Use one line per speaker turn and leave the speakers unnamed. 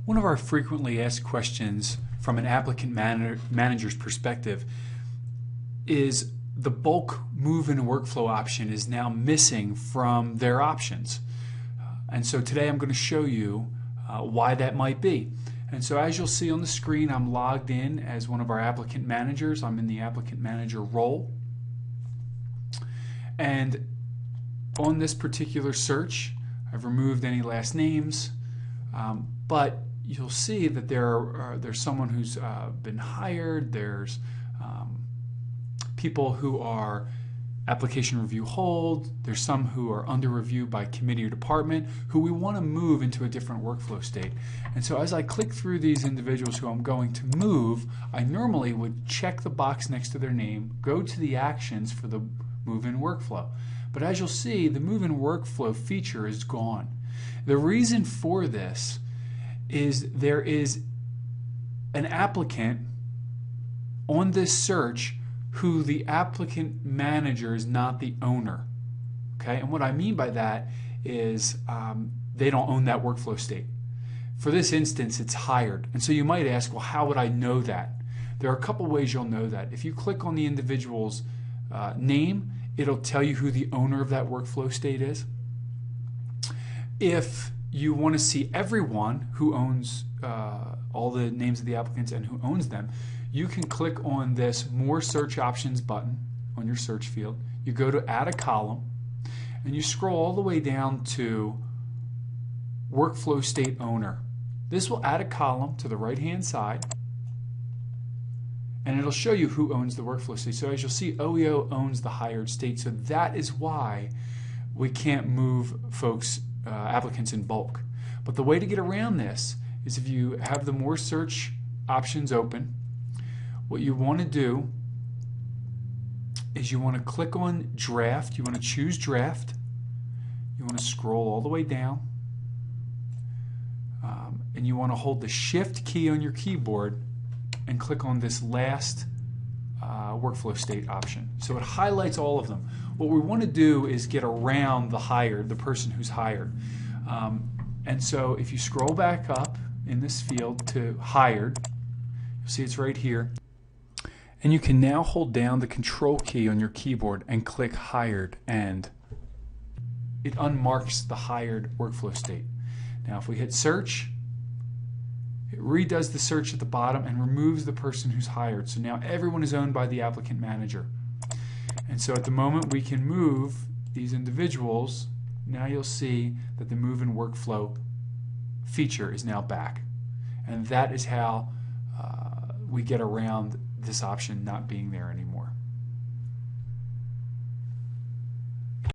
One of our frequently asked questions from an applicant manager's perspective is the bulk move-in workflow option is now missing from their options. And so today I'm going to show you why that might be. And so as you'll see on the screen, I'm logged in as one of our applicant managers. I'm in the applicant manager role. And on this particular search, I've removed any last names, but you'll see that there's someone who's been hired, there's people who are application review hold, there's some who are under review by committee or department who we want to move into a different workflow state. And so as I click through these individuals who I'm going to move, I normally would check the box next to their name, go to the actions for the move-in workflow. But as you'll see, the move-in workflow feature is gone. The reason for this is there is an applicant on this search who the applicant manager is not the owner. Okay, and what I mean by that is they don't own that workflow state. For this instance, it's hired. And so you might ask, well, how would I know that? There are a couple ways you'll know that. If you click on the individual's name, it'll tell you who the owner of that workflow state is. If you want to see everyone who owns all the names of the applicants and who owns them, you can click on this More Search Options button on your search field. You go to Add a Column, and you scroll all the way down to Workflow State Owner. This will add a column to the right-hand side, and it'll show you who owns the workflow state. So as you'll see, OEO owns the hired state, so that is why we can't move folks, applicants in bulk. But the way to get around this is if you have the More Search Options open, what you want to do is you want to click on Draft. You want to choose Draft. You want to scroll all the way down, and you want to hold the Shift key on your keyboard and click on this last workflow state option. So it highlights all of them. What we want to do is get around the person who's hired. And so if you scroll back up in this field to hired, you'll see it's right here. And you can now hold down the Control key on your keyboard and click Hired, and it unmarks the hired workflow state. Now if we hit Search, it redoes the search at the bottom and removes the person who's hired. So now everyone is owned by the applicant manager. And so at the moment we can move these individuals. Now you'll see that the move-in workflow feature is now back. And that is how we get around this option not being there anymore.